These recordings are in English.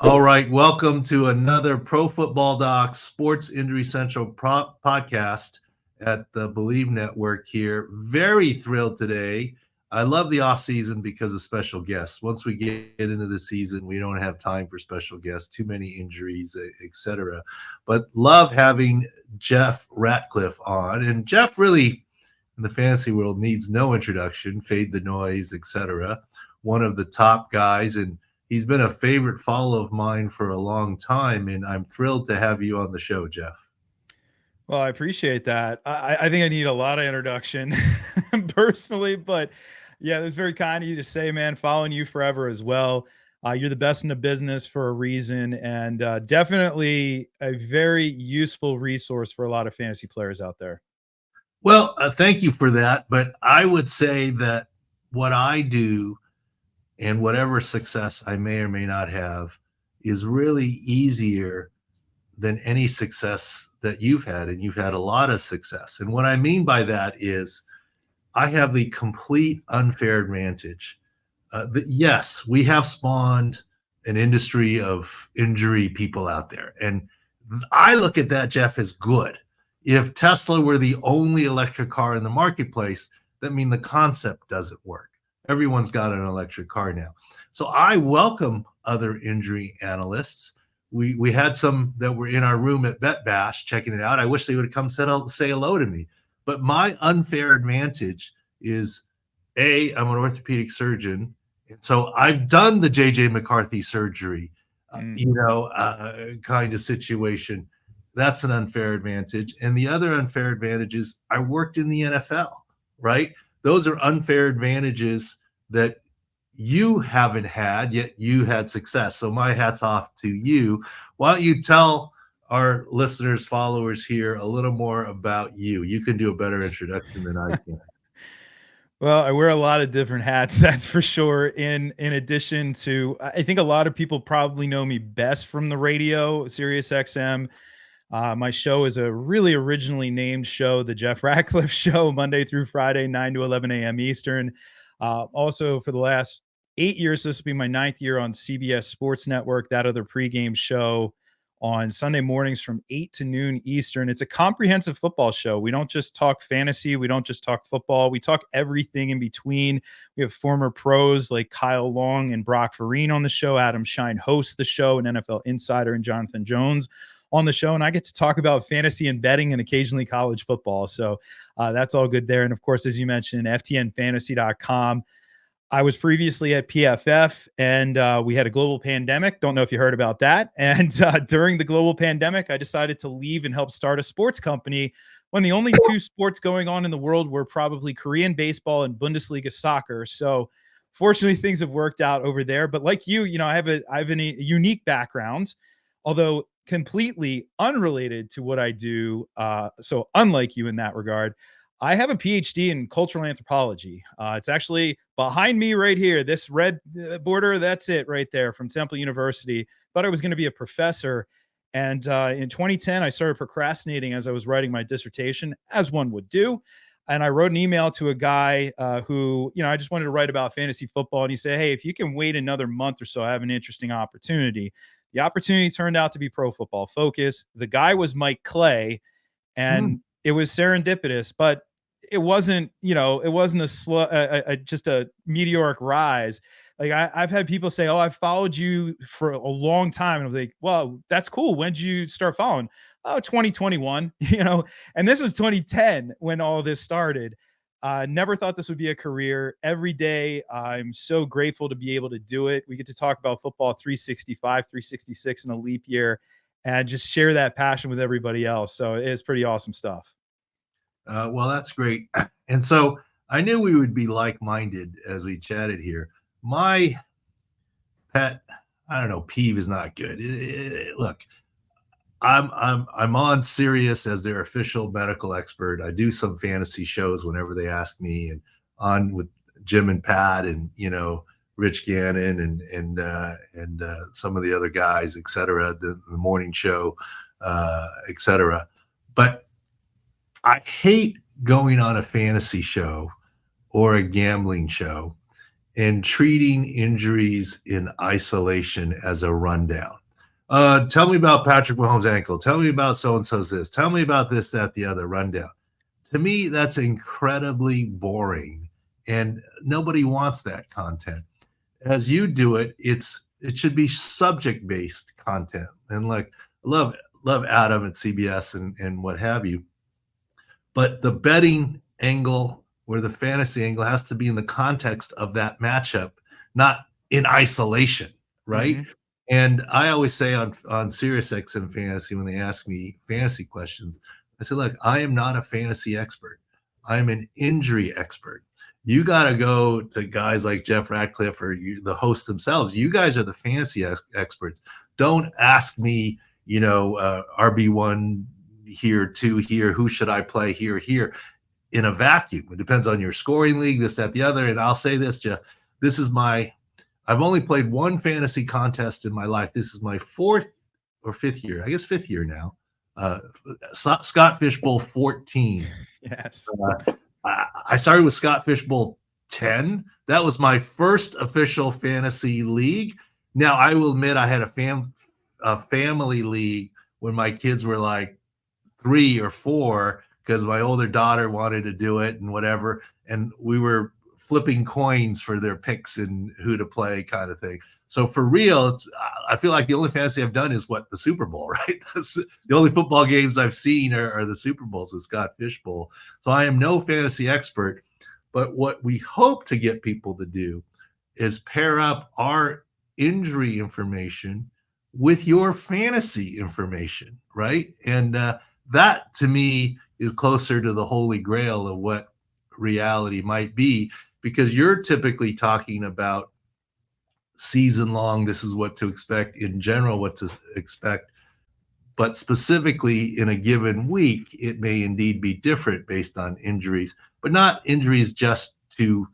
All right, welcome to another Pro Football Docs Sports Injury Central podcast at the Believe Network here. Very thrilled today. I love the off season because of special guests. Once we get into the season, we don't have time for special guests, too many injuries, etc. But love having Jeff Ratcliffe on. And Jeff really, in the fantasy world, needs no introduction, fade the noise, etc. One of the top guys, and he's been a favorite follow of mine for a long time, and I'm thrilled to have you on the show, Jeff. Well, I appreciate that. I think I need a lot of introduction personally, but yeah, that's very kind of you to say, man. Following you forever as well. You're the best in the business for a reason, and definitely a very useful resource for a lot of fantasy players out there. Well, thank you for that. But I would say that what I do and whatever success I may or may not have is really easier than any success that you've had, and you've had a lot of success. And what I mean by that is I have the complete unfair advantage. Yes, we have spawned an industry of injury people out there. And I look at that, Jeff, as good. If Tesla were the only electric car in the marketplace, that means the concept doesn't work. Everyone's got an electric car now. So I welcome other injury analysts. We had some that were in our room at Bet Bash checking it out. I wish they would have come say hello to me. But my unfair advantage is, I'm an orthopedic surgeon. And so I've done the JJ McCarthy surgery, kind of situation. That's an unfair advantage. And the other unfair advantage is I worked in the NFL, right? Those are unfair advantages that you haven't had, yet you had success. So my hat's off to you. Why don't you tell our listeners, followers here a little more about you? You can do a better introduction than I can. Well, I wear a lot of different hats, that's for sure. In addition to, I think a lot of people probably know me best from the radio, Sirius XM. My show is a really originally named show, the Jeff Ratcliffe Show, Monday through Friday, 9 to 11 a.m. Eastern. Also, for the last 8 years, this will be my 9th year on CBS Sports Network, that other pregame show on Sunday mornings from 8 to noon Eastern. It's a comprehensive football show. We don't just talk fantasy. We don't just talk football. We talk everything in between. We have former pros like Kyle Long and Brock Farine on the show. Adam Shine hosts the show, an NFL insider, and Jonathan Jones on the show. And I get to talk about fantasy and betting and occasionally college football. So that's all good there. And of course, as you mentioned, FTNFantasy.com. I was previously at PFF, and we had a global pandemic. Don't know if you heard about that. And during the global pandemic, I decided to leave and help start a sports company when the only two sports going on in the world were probably Korean baseball and Bundesliga soccer. So fortunately, things have worked out over there. But like you, I have a unique background, although completely unrelated to what I do. So unlike you in that regard, I have a PhD in cultural anthropology. It's actually behind me right here. This red border, that's it right there from Temple University. Thought I was going to be a professor. And in 2010, I started procrastinating as I was writing my dissertation, as one would do. And I wrote an email to a guy who, I just wanted to write about fantasy football. And he said, hey, if you can wait another month or so, I have an interesting opportunity. The opportunity turned out to be Pro Football Focus. The guy was Mike Clay, and it was serendipitous, but it wasn't, it wasn't just a meteoric rise. Like I've had people say, oh, I've followed you for a long time. And I'm like, well, that's cool. When did you start following? Oh, 2021, and this was 2010 when all this started. Never thought this would be a career. Every day, I'm so grateful to be able to do it. We get to talk about football 365, 366 in a leap year, and just share that passion with everybody else. So it's pretty awesome stuff. Well, that's great. And so I knew we would be like-minded as we chatted here. My pet, I don't know, peeve is not good. Look, I'm on Sirius as their official medical expert. I do some fantasy shows whenever they ask me, and on with Jim and Pat, and Rich Gannon and some of the other guys, etc. The morning show, etc. But I hate going on a fantasy show or a gambling show and treating injuries in isolation as a rundown. Tell me about Patrick Mahomes' ankle. Tell me about so-and-so's this. Tell me about this, that, the other, rundown. To me, that's incredibly boring, and nobody wants that content. As you do it, it should be subject-based content. And like, love Adam at CBS and what have you. But the betting angle or the fantasy angle has to be in the context of that matchup, not in isolation, right? Mm-hmm. And I always say on SiriusXM Fantasy, when they ask me fantasy questions, I say, look, I am not a fantasy expert. I'm an injury expert. You got to go to guys like Jeff Ratcliffe or the hosts themselves. You guys are the fantasy experts. Don't ask me, RB1 here, 2 here, who should I play here in a vacuum. It depends on your scoring league, this, that, the other. And I'll say this, Jeff, I've only played one fantasy contest in my life. This is my 4th or 5th year. I guess 5th year now. Scott Fishbowl 14. Yes. I started with Scott Fishbowl 10. That was my first official fantasy league. Now, I will admit I had a family league when my kids were like 3 or 4 because my older daughter wanted to do it and whatever. And we were flipping coins for their picks and who to play kind of thing. So for real, I feel like the only fantasy I've done is the Super Bowl, right? The only football games I've seen are the Super Bowls with Scott Fishbowl. So I am no fantasy expert, but what we hope to get people to do is pair up our injury information with your fantasy information, right? And that to me is closer to the holy grail of what reality might be, because you're typically talking about season long, this is what to expect in general, what to expect, but specifically in a given week, it may indeed be different based on injuries, but not injuries just to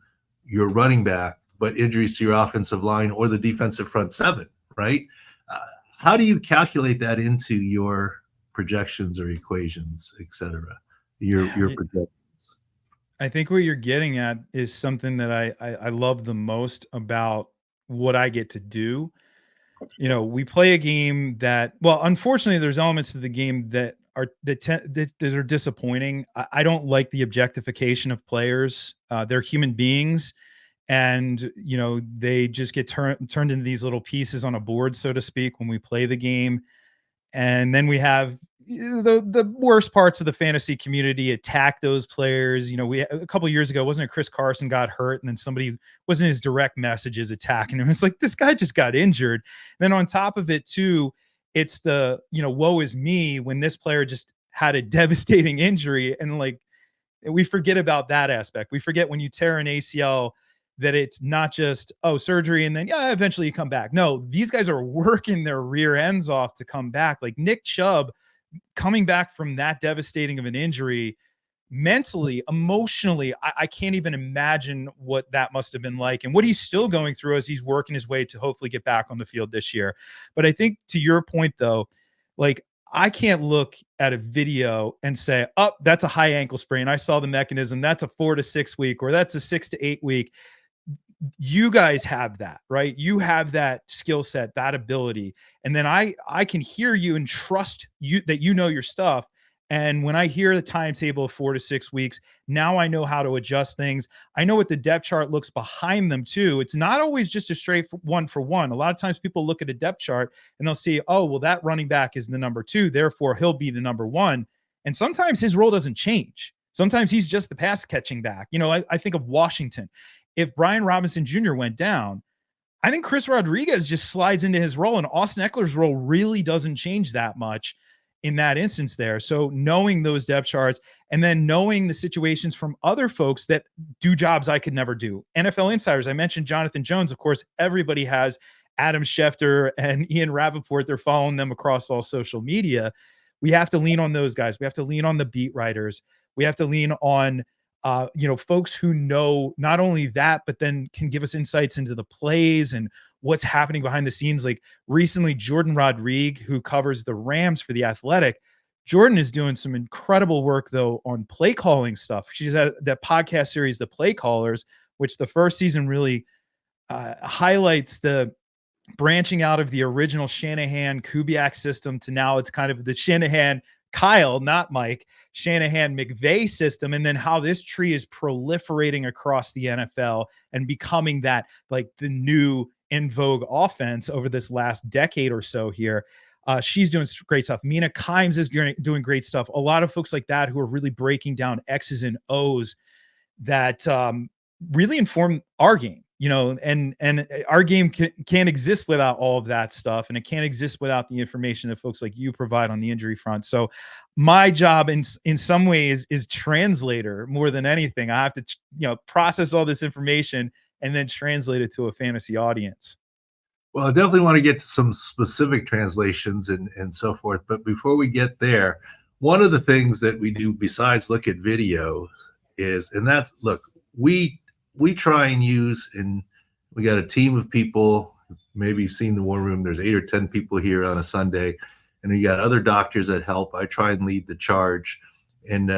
your running back, but injuries to your offensive line or the defensive front seven, right? How do you calculate that into your projections or equations, et cetera, your projections? I think what you're getting at is something that I love the most about what I get to do. We play a game that, well, unfortunately, there's elements to the game that are disappointing. I don't like the objectification of players. They're human beings, and they just get turned into these little pieces on a board, so to speak, when we play the game. And then we have the worst parts of the fantasy community attack those players. We a couple of years ago, wasn't it Chris Carson got hurt, and then somebody was in his direct messages attacking him. It's like, this guy just got injured. Then on top of it too, it's the woe is me when this player just had a devastating injury, and like we forget about that aspect. We forget when you tear an ACL that it's not just surgery and then eventually you come back. No, these guys are working their rear ends off to come back. Like Nick Chubb coming back from that devastating of an injury, mentally, emotionally, I can't even imagine what that must have been like and what he's still going through as he's working his way to hopefully get back on the field this year. But I think to your point though, like I can't look at a video and say, that's a high ankle sprain. I saw the mechanism. That's a 4 to 6 week, or that's a 6 to 8 week. You guys have that, right? You have that skill set, that ability. And then I can hear you and trust you that your stuff. And when I hear the timetable of 4 to 6 weeks, now I know how to adjust things. I know what the depth chart looks behind them too. It's not always just a straight 1-for-1. A lot of times people look at a depth chart and they'll see, that running back is the number 2, therefore he'll be the number 1. And sometimes his role doesn't change. Sometimes he's just the pass catching back. I think of Washington. If Brian Robinson Jr. went down, I think Chris Rodriguez just slides into his role, and Austin Eckler's role really doesn't change that much in that instance there. So knowing those depth charts and then knowing the situations from other folks that do jobs I could never do. NFL insiders, I mentioned Jonathan Jones. Of course, everybody has Adam Schefter and Ian Rappaport. They're following them across all social media. We have to lean on those guys. We have to lean on the beat writers. We have to lean on folks who know not only that, but then can give us insights into the plays and what's happening behind the scenes. Like recently, Jordan Rodriguez, who covers the Rams for The Athletic, Jordan is doing some incredible work though on play calling stuff. She's at that podcast series, The Play Callers, which the first season really highlights the branching out of the original Shanahan Kubiak system to now it's kind of the Shanahan Kyle, not Mike, Shanahan McVay system, and then how this tree is proliferating across the NFL and becoming that like the new in vogue offense over this last decade or so here. She's doing great stuff. Mina Kimes is doing great stuff. A lot of folks like that who are really breaking down X's and O's that really inform our game, and our game can't exist without all of that stuff. And it can't exist without the information that folks like you provide on the injury front. So my job in some ways is translator more than anything. I have to, process all this information and then translate it to a fantasy audience. Well, I definitely want to get to some specific translations and so forth. But before we get there, one of the things that we do besides look at video is, and that's, look, we try and use, and we got a team of people. Maybe you've seen the war room. There's 8 or 10 people here on a Sunday, and you got other doctors that help. I try and lead the charge. And,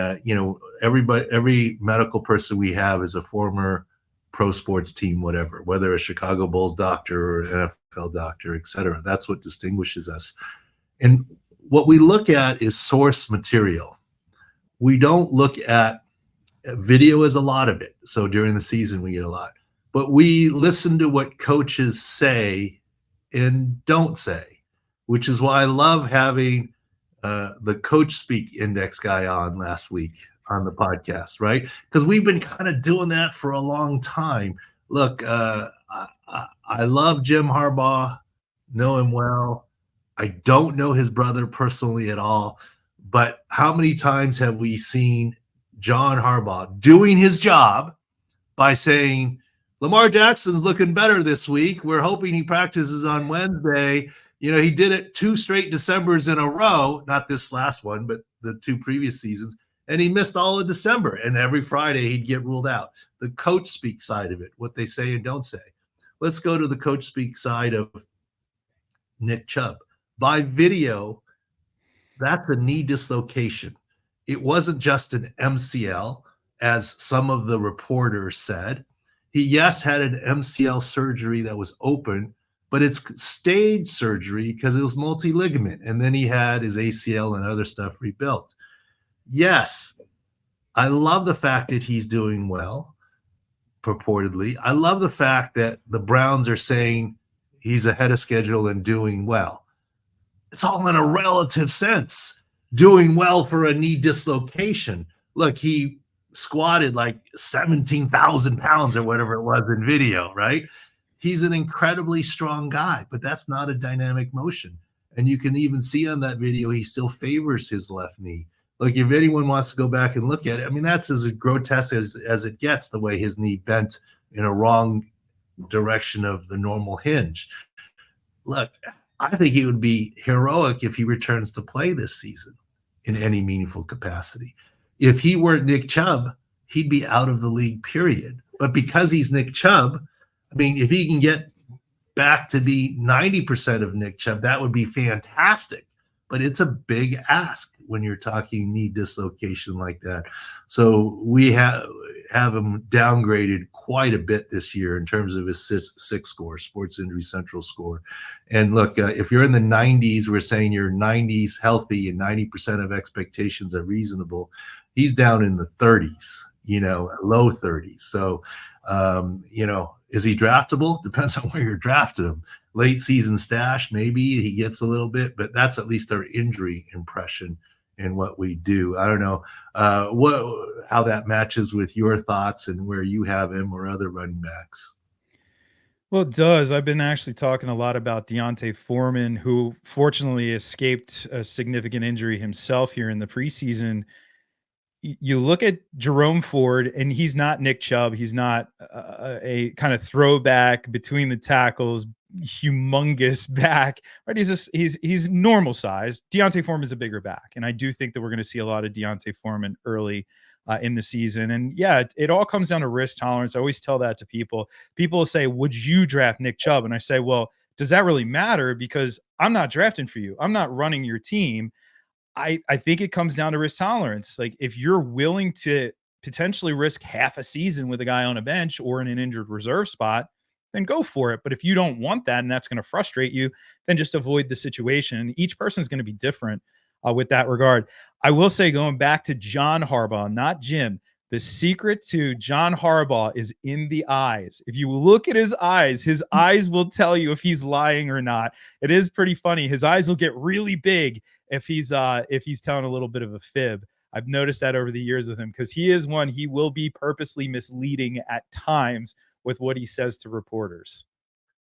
every medical person we have is a former pro sports team, whatever, whether a Chicago Bulls doctor or NFL doctor, et cetera. That's what distinguishes us. And what we look at is source material. We don't look at video as a lot of it. So during the season, we get a lot. But we listen to what coaches say and don't say, which is why I love having the Coach Speak Index guy on last week on the podcast, right? Because we've been kind of doing that for a long time. Look, I love Jim Harbaugh, know him well. I don't know his brother personally at all, but how many times have we seen John Harbaugh doing his job by saying, Lamar Jackson's looking better this week. We're hoping he practices on Wednesday. He did it 2 straight Decembers in a row, not this last one, but the 2 previous seasons. And he missed all of December. And every Friday he'd get ruled out. The coach speak side of it, what they say and don't say. Let's go to the coach speak side of Nick Chubb. By video, that's a knee dislocation. It wasn't just an MCL, as some of the reporters said. He, yes, had an MCL surgery that was open, but it's stage surgery because it was multi-ligament. And then he had his ACL and other stuff rebuilt. Yes, I love the fact that he's doing well, purportedly. I love the fact that the Browns are saying he's ahead of schedule and doing well. It's all in a relative sense. Doing well for a knee dislocation. Look, he squatted like 17,000 pounds or whatever it was in video, right? He's an incredibly strong guy, but that's not a dynamic motion. And you can even see on that video, he still favors his left knee. Look, if anyone wants to go back and look at it, I mean, that's as grotesque as it gets, the way his knee bent in a wrong direction of the normal hinge. Look, I think he would be heroic if he returns to play this season in any meaningful capacity. If he weren't Nick Chubb, he'd be out of the league, period. But because he's Nick Chubb, I mean, if he can get back to be 90% of Nick Chubb, that would be fantastic. But it's a big ask when you're talking knee dislocation like that. So we have him downgraded quite a bit this year in terms of his six score, Sports Injury Central score. And look, if you're in the 90s, we're saying you're 90s healthy and 90% of expectations are reasonable. He's down in the 30s, low 30s. So, is he draftable? Depends on where you're drafting him. Late season stash, maybe he gets a little bit, but that's at least our injury impression in what we do. I don't know how that matches with your thoughts and where you have him or other running backs. Well, it does. I've been actually talking a lot about D'Onta Foreman, who fortunately escaped a significant injury himself here in the preseason. You look at Jerome Ford, and he's not Nick Chubb. He's not a kind of throwback between the tackles, humongous back, right? He's normal size. D'Onta Foreman is a bigger back, and I do think that we're going to see a lot of D'Onta Foreman early in the season. And yeah, it all comes down to risk tolerance. I always tell that to people. People say, "Would you draft Nick Chubb?" And I say, "Well, does that really matter? Because I'm not drafting for you. I'm not running your team." I think it comes down to risk tolerance. Like, if you're willing to potentially risk half a season with a guy on a bench or in an injured reserve spot, then go for it. But if you don't want that and that's going to frustrate you, then just avoid the situation. And each person's going to be different with that regard. I will say, going back to John Harbaugh, not Jim, the secret to John Harbaugh is in the eyes. If you look at his eyes will tell you if he's lying or not. It is pretty funny. His eyes will get really big if he's telling a little bit of a fib. I've noticed that over the years with him, because he will be purposely misleading at times with what he says to reporters.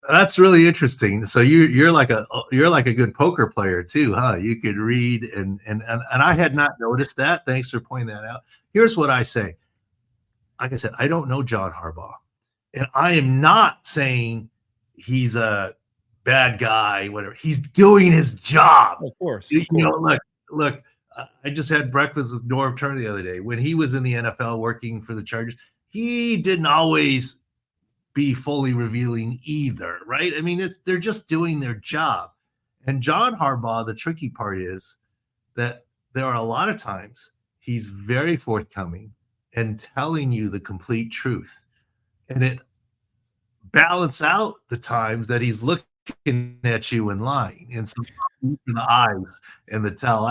That's really interesting. So you're like a good poker player too, huh? You could read and I had not noticed that. Thanks for pointing that out. Here's what I say. Like I said, I don't know John Harbaugh, and I am not saying he's a bad guy, whatever. He's doing his job. Of course. You know, look. I just had breakfast with Norv Turner the other day. When he was in the NFL working for the Chargers, he didn't always be fully revealing either, right? I mean, they're just doing their job. And John Harbaugh, the tricky part is that there are a lot of times he's very forthcoming and telling you the complete truth. And it balances out the times that he's looking at you and lying. And so the eyes and the tell.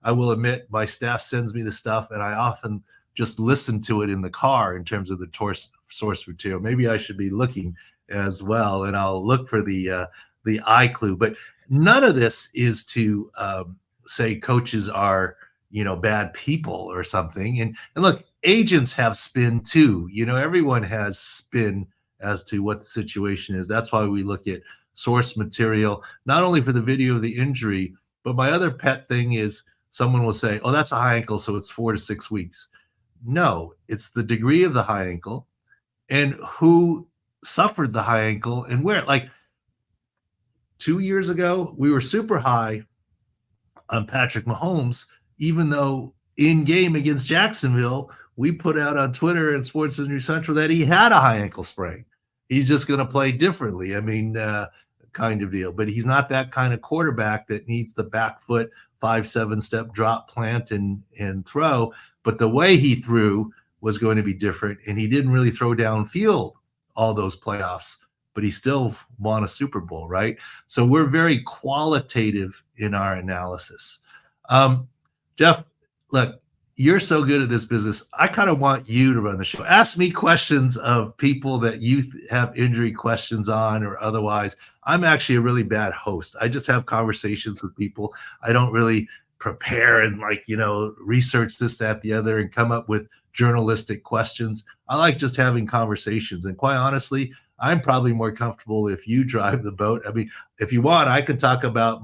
I will admit, my staff sends me the stuff, and I often just listen to it in the car in terms of the source material. Maybe I should be looking as well, and I'll look for the eye clue. But none of this is to say coaches are, bad people or something. And look, agents have spin too. Everyone has spin as to what the situation is. That's why we look at source material, not only for the video of the injury, but my other pet thing is someone will say, oh, that's a high ankle, so it's 4 to 6 weeks. No, it's the degree of the high ankle and who suffered the high ankle and where. Like 2 years ago, we were super high on Patrick Mahomes, even though in game against Jacksonville, we put out on Twitter and Sports Injury Central that he had a high ankle sprain. He's just going to play differently. I mean, kind of deal. But he's not that kind of quarterback that needs the back foot 5-7 step drop, plant, and throw. But the way he threw was going to be different, and he didn't really throw downfield all those playoffs, but he still won a Super Bowl, right? So we're very qualitative in our analysis. Jeff, look, you're so good at this business. I kind of want you to run the show. Ask me questions of people that you have injury questions on or otherwise. I'm actually a really bad host. I just have conversations with people. I don't really prepare and research this, that, the other, and come up with journalistic questions. I like just having conversations. And quite honestly, I'm probably more comfortable if you drive the boat. I mean, if you want, I could talk about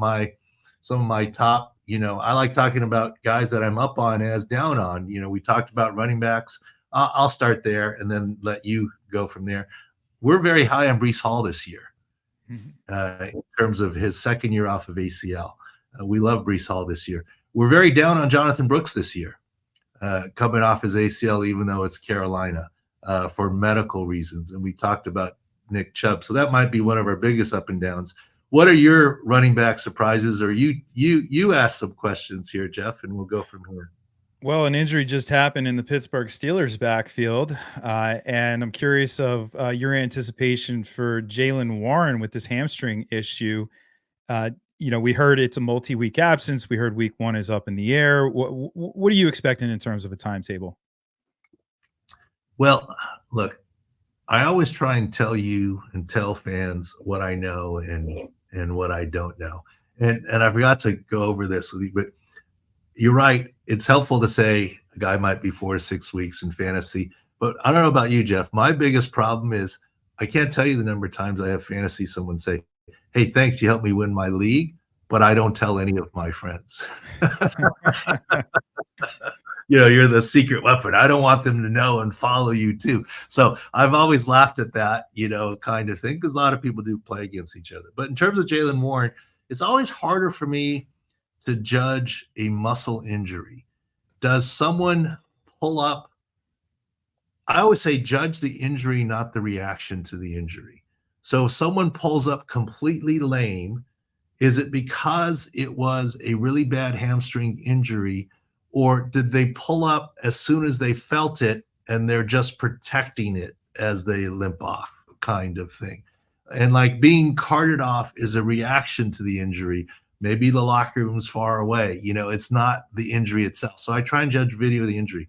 some of my top, I like talking about guys that I'm up on as down on. We talked about running backs. I'll start there and then let you go from there. We're very high on Breece Hall this year in terms of his second year off of ACL. We love Breece Hall this year. We're very down on Jonathan Brooks this year, coming off his ACL, even though it's Carolina, for medical reasons. And we talked about Nick Chubb. So that might be one of our biggest up and downs. What are your running back surprises? Or you ask some questions here, Jeff, and we'll go from here. Well, an injury just happened in the Pittsburgh Steelers backfield, and I'm curious of your anticipation for Jaylen Warren with this hamstring issue. We heard it's a multi-week absence. We heard week 1 is up in the air. What are you expecting in terms of a timetable? Well, look, I always try and tell you and tell fans what I know and what I don't know. And I forgot to go over this with you, but you're right. It's helpful to say a guy might be 4 to 6 weeks in fantasy, but I don't know about you, Jeff. My biggest problem is I can't tell you the number of times I have fantasy someone say, hey, thanks, you helped me win my league, but I don't tell any of my friends. You're the secret weapon. I don't want them to know and follow you too. So I've always laughed at that, kind of thing, because a lot of people do play against each other. But in terms of Jaylen Warren, it's always harder for me to judge a muscle injury. Does someone pull up? I always say judge the injury, not the reaction to the injury. So if someone pulls up completely lame, is it because it was a really bad hamstring injury, or did they pull up as soon as they felt it and they're just protecting it as they limp off? kind of thing. And like being carted off is a reaction to the injury. Maybe the locker room's far away. It's not the injury itself. So I try and judge video of the injury.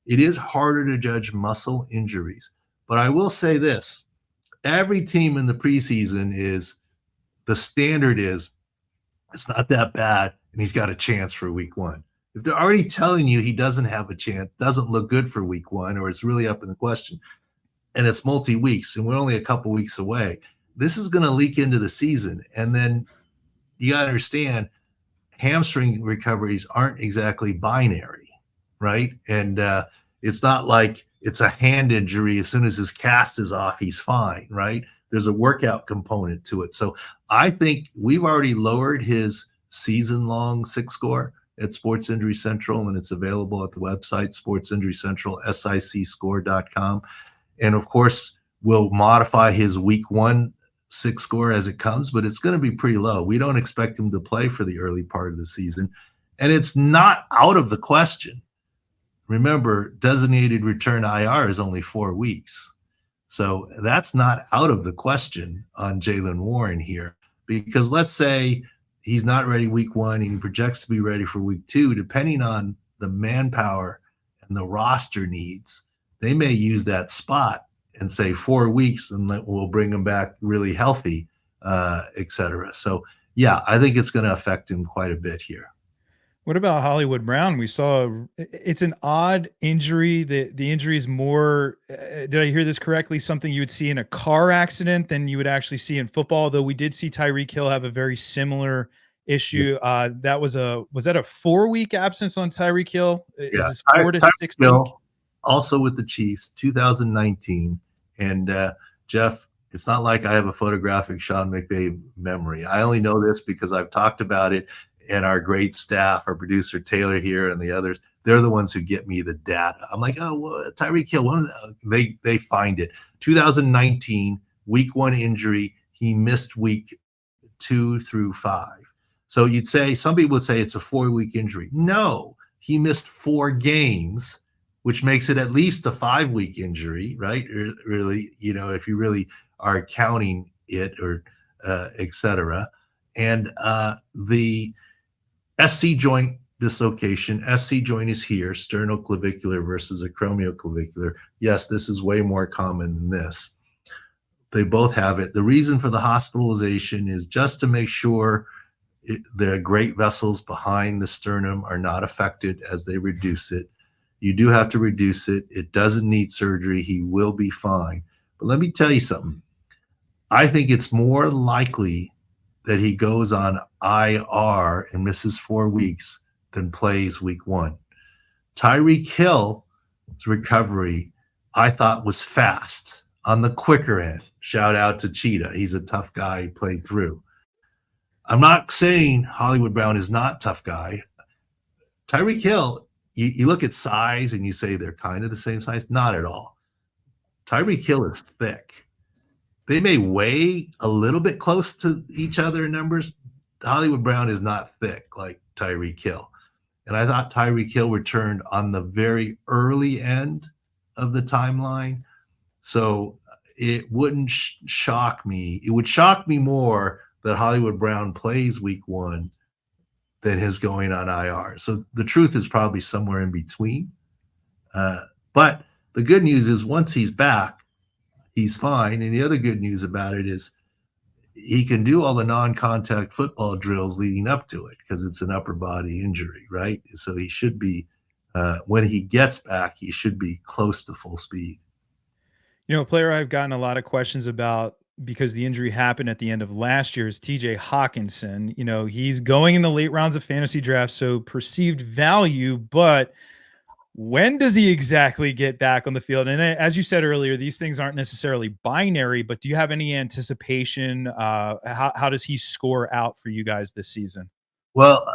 It is harder to judge muscle injuries. But I will say this. Every team in the preseason the standard is it's not that bad, and he's got a chance for week 1. If they're already telling you he doesn't have a chance, doesn't look good for week 1, or it's really up in the question, and it's multi-weeks, and we're only a couple weeks away, this is going to leak into the season. And then you got to understand hamstring recoveries aren't exactly binary, right? And it's not like it's a hand injury. As soon as his cast is off, he's fine, right? There's a workout component to it. So I think we've already lowered his season-long SIC score at Sports Injury Central, and it's available at the website, Sports Injury Central, sicscore.com. And of course, we'll modify his week 1 SIC score as it comes, but it's going to be pretty low. We don't expect him to play for the early part of the season, and it's not out of the question. Remember, designated return IR is only 4 weeks. So that's not out of the question on Jaylen Warren here, because let's say he's not ready week 1 and he projects to be ready for week 2, depending on the manpower and the roster needs, they may use that spot and say 4 weeks and we'll bring him back really healthy, et cetera. So yeah, I think it's going to affect him quite a bit here. What about Hollywood Brown? We saw it's an odd injury. The injury is more, did I hear this correctly, something you would see in a car accident than you would actually see in football, though we did see Tyreek Hill have a very similar issue. That was that a 4-week absence on Tyreek Hill? Is this 4 to 6 weeks? Also with the Chiefs, 2019. And Jeff, it's not like I have a photographic Sean McVay memory. I only know this because I've talked about it, and our great staff, our producer Taylor here and the others, they're the ones who get me the data. I'm like, oh, well, Tyreek Hill, they find it. 2019, week 1 injury, he missed week 2 through 5. So you'd say, some people would say it's a 4-week injury. No, he missed 4 games, which makes it at least a 5-week injury, right? Really, if you really are counting it, or et cetera. And the SC joint dislocation, SC joint is here, sternoclavicular versus acromioclavicular. Yes, this is way more common than this. They both have it. The reason for the hospitalization is just to make sure the great vessels behind the sternum are not affected as they reduce it. You do have to reduce it. It doesn't need surgery. He will be fine. But let me tell you something. I think it's more likely that he goes on IR and misses 4 weeks than plays week 1. Tyreek Hill's recovery, I thought, was fast, on the quicker end. Shout out to Cheetah. He's a tough guy. He played through. I'm not saying Hollywood Brown is not a tough guy. Tyreek Hill, you look at size and you say they're kind of the same size. Not at all. Tyreek Hill is thick. They may weigh a little bit close to each other in numbers. Hollywood Brown is not thick like Tyreek Hill. And I thought Tyreek Hill returned on the very early end of the timeline. So it wouldn't shock me. It would shock me more that Hollywood Brown plays week 1 than his going on IR. So the truth is probably somewhere in between. But the good news is once he's back, he's fine. And the other good news about it is he can do all the non-contact football drills leading up to it because it's an upper body injury, right? So he should be, when he gets back, he should be close to full speed. A player I've gotten a lot of questions about because the injury happened at the end of last year is TJ Hockenson. He's going in the late rounds of fantasy drafts, so perceived value, but when does he exactly get back on the field? And as you said earlier, these things aren't necessarily binary, but do you have any anticipation? How does he score out for you guys this season? Well,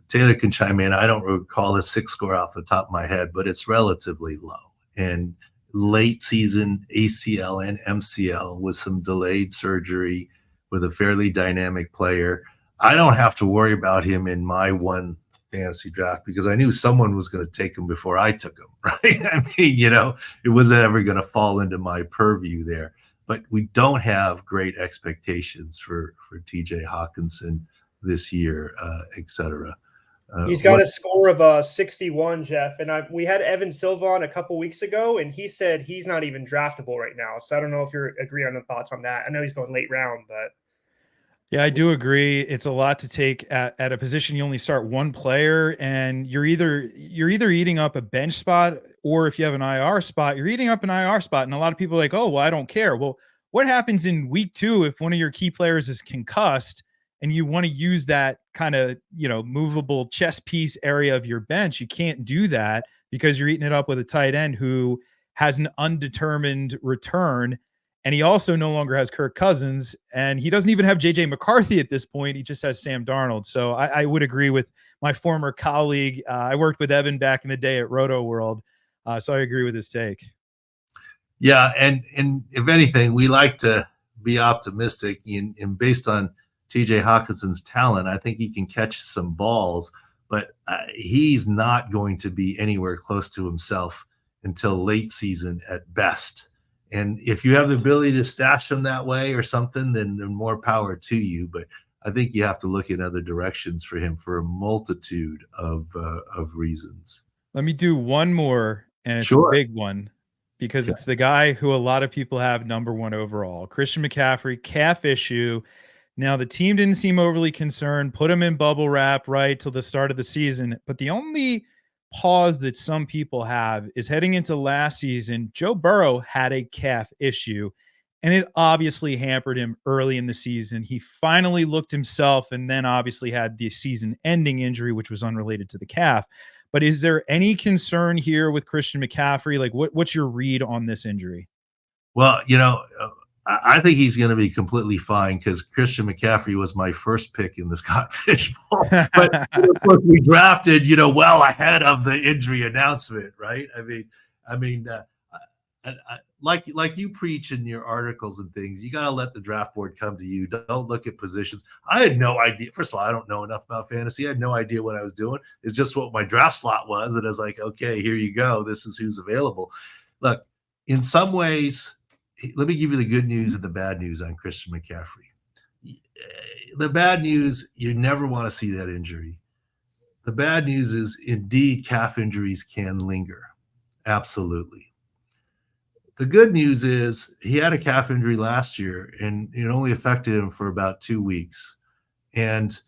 Taylor can chime in. I don't recall his SIC score off the top of my head, but it's relatively low. And late season ACL and MCL with some delayed surgery with a fairly dynamic player. I don't have to worry about him in my 1 fantasy draft because I knew someone was going to take him before I took him, right? I mean, it wasn't ever going to fall into my purview there. But we don't have great expectations for TJ Hockenson this year, et cetera. He's got a score of 61, Jeff. And we had Evan Silva on a couple weeks ago, and he said he's not even draftable right now. So I don't know if you agree on the thoughts on that. I know he's going late round, but. Yeah, I do agree. It's a lot to take at a position. You only start one player, and you're either eating up a bench spot, or if you have an IR spot, you're eating up an IR spot. And a lot of people are like, oh, well, I don't care. Well, what happens in week 2 if one of your key players is concussed and you want to use that kind of, movable chess piece area of your bench? You can't do that because you're eating it up with a tight end who has an undetermined return. And he also no longer has Kirk Cousins, and he doesn't even have JJ McCarthy at this point. He just has Sam Darnold. So I would agree with my former colleague. I worked with Evan back in the day at Roto World. So I agree with his take. Yeah. And if anything, we like to be optimistic, and based on TJ Hawkinson's talent, I think he can catch some balls, but he's not going to be anywhere close to himself until late season at best. And if you have the ability to stash him that way or something, then more power to you. But I think you have to look in other directions for him for a multitude of reasons. Let me do one more, and it's a big one because it's the guy who a lot of people have number 1 overall. Christian McCaffrey, calf issue. Now, the team didn't seem overly concerned, put him in bubble wrap right till the start of the season. But the only pause that some people have is heading into last season. Joe Burrow had a calf issue, and it obviously hampered him early in the season. He finally looked himself, and then obviously had the season-ending injury, which was unrelated to the calf. But is there any concern here with Christian McCaffrey? Like, what's your read on this injury? Well, I think he's going to be completely fine because Christian McCaffrey was my first pick in the Scott Fish Bowl. But of course, we drafted, well ahead of the injury announcement, right? I mean, like you preach in your articles and things, you got to let the draft board come to you. Don't look at positions. I had no idea. First of all, I don't know enough about fantasy. I had no idea what I was doing. It's just what my draft slot was, and I was like, okay, here you go. This is who's available. Look, in some ways. Let me give you the good news and the bad news on Christian McCaffrey. The bad news, you never want to see that injury. The bad news is, indeed, calf injuries can linger. Absolutely. The good news is he had a calf injury last year, and it only affected him for about 2 weeks. And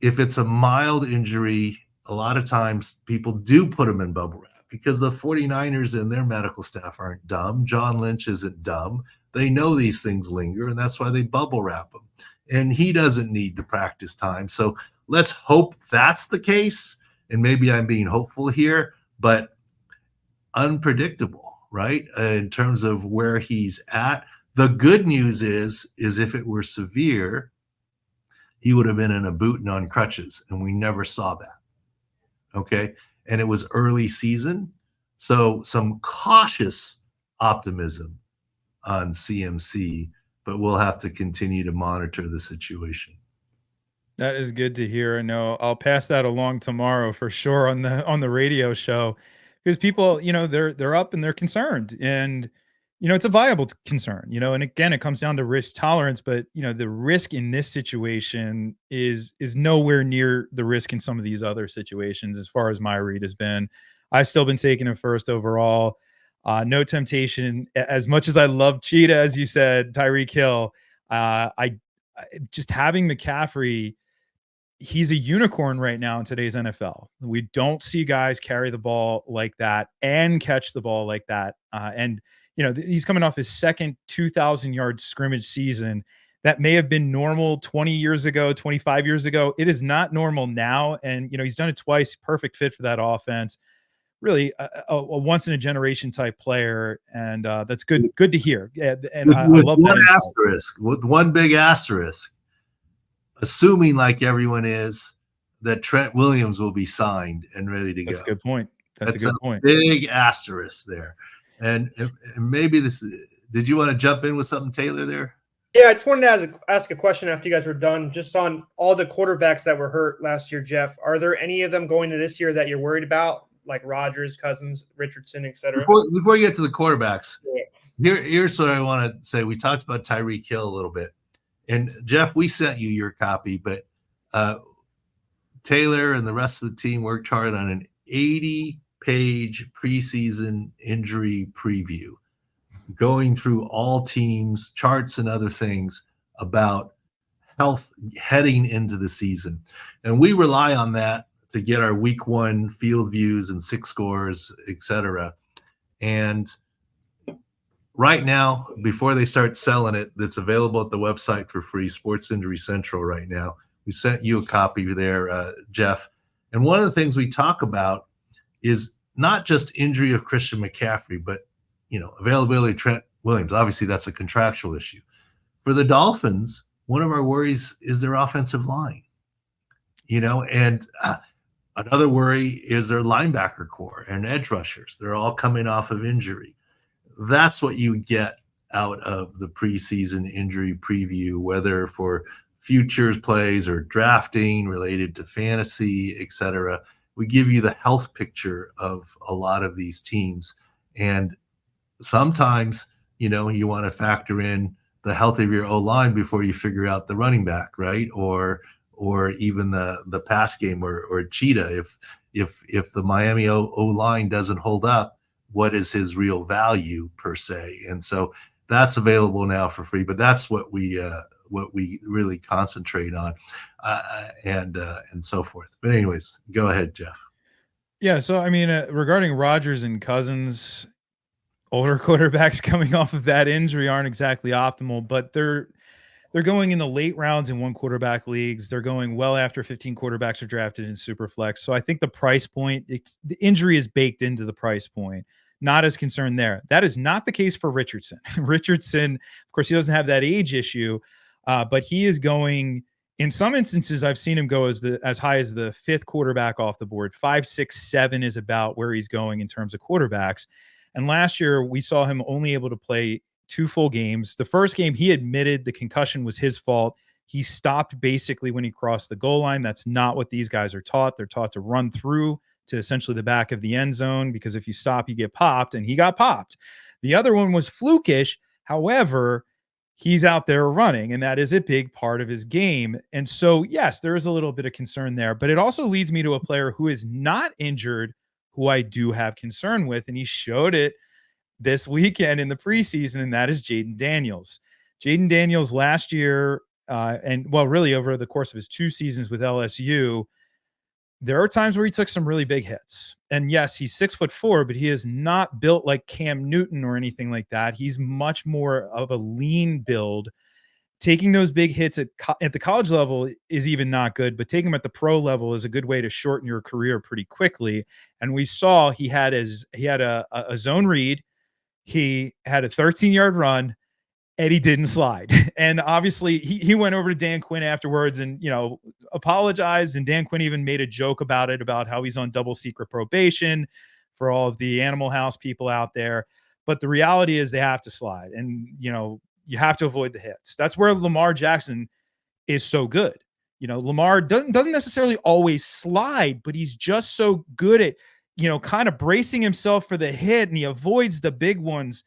if it's a mild injury, a lot of times people do put him in bubble wrap, because the 49ers and their medical staff aren't dumb. John Lynch isn't dumb. They know these things linger, and that's why they bubble wrap them. And he doesn't need the practice time. So let's hope that's the case. And maybe I'm being hopeful here, but unpredictable, right? In terms of where he's at. The good news is if it were severe, he would have been in a boot and on crutches, and we never saw that. Okay. And it was early season. So some cautious optimism on CMC, but we'll have to continue to monitor the situation. That is good to hear. I know I'll pass that along tomorrow for sure on the radio show, because people, they're up and they're concerned, and, it's a viable concern, and again, it comes down to risk tolerance, but the risk in this situation is nowhere near the risk in some of these other situations. As far as my read has been, I've still been taking him first overall. No temptation. As much as I love Cheetah, as you said, Tyreek Hill, I just having McCaffrey, he's a unicorn right now in today's NFL. We don't see guys carry the ball like that and catch the ball like that. And he's coming off his second 2,000-yard scrimmage season. That may have been normal 20 years ago, 25 years ago. It is not normal now. And, he's done it twice. Perfect fit for that offense. Really a once in a generation type player. And that's good to hear. And I love that. With one big asterisk, assuming, like everyone is, that Trent Williams will be signed and ready to go. That's a good point. That's a good point. Big asterisk there. And maybe this, did you want to jump in with something, Taylor, there? Yeah, I just wanted to ask a question after you guys were done, just on all the quarterbacks that were hurt last year, Jeff. Are there any of them going to this year that you're worried about, like Rodgers, Cousins, Richardson, etc.? Before you get to the quarterbacks, Yeah. here's what I want to say. We talked about Tyreek Hill a little bit. And Jeff, we sent you your copy, but Taylor and the rest of the team worked hard on an 80-page preseason injury preview, going through all teams, charts, and other things about health heading into the season. And we rely on that to get our week 1 field views and 6 scores, etc. And right now, before they start selling it, that's available at the website for free, Sports Injury Central right now. We sent you a copy there, Jeff. And one of the things we talk about is not just injury of Christian McCaffrey, but availability of Trent Williams. Obviously, that's a contractual issue. For the Dolphins, one of our worries is their offensive line. And another worry is their linebacker core and edge rushers. They're all coming off of injury. That's what you get out of the preseason injury preview, whether for futures plays or drafting related to fantasy, etc. We give you the health picture of a lot of these teams. And sometimes, you want to factor in the health of your O-line before you figure out the running back, right? Or even the pass game or cheetah. If the Miami O-line doesn't hold up, what is his real value per se? And so that's available now for free, but that's what we really concentrate on, and so forth. But anyways, go ahead, Jeff. Yeah. So, I mean, regarding Rodgers and Cousins, older quarterbacks coming off of that injury aren't exactly optimal, but they're going in the late rounds in 1 quarterback leagues. They're going well after 15 quarterbacks are drafted in Superflex. So I think the price point, the injury is baked into the price point. Not as concerned there. That is not the case for Richardson. Richardson, of course, he doesn't have that age issue, but he is going. In some instances, I've seen him go as high as the 5th quarterback off the board. 5, 6, 7 is about where he's going in terms of quarterbacks. And last year, we saw him only able to play 2 full games. The first game, he admitted the concussion was his fault. He stopped basically when he crossed the goal line. That's not what these guys are taught. They're taught to run through to essentially the back of the end zone, because if you stop, you get popped, and he got popped. The other one was flukish. However, he's out there running, and that is a big part of his game. And so, yes, there is a little bit of concern there, but it also leads me to a player who is not injured, who I do have concern with, and he showed it this weekend in the preseason, and that is Jayden Daniels. Jayden Daniels last year, really over the course of his 2 seasons with LSU, there are times where he took some really big hits. And yes, he's 6'4", but he is not built like Cam Newton or anything like that. He's much more of a lean build. Taking those big hits at the college level is even not good, but taking them at the pro level is a good way to shorten your career pretty quickly. And we saw he had a zone read. He had a 13-yard run, and he didn't slide. And obviously he went over to Dan Quinn afterwards and, apologized. And Dan Quinn even made a joke about it, about how he's on double secret probation for all of the Animal House people out there. But the reality is they have to slide, and, you have to avoid the hits. That's where Lamar Jackson is so good. Lamar doesn't necessarily always slide, but he's just so good at, kind of bracing himself for the hit, and he avoids the big ones.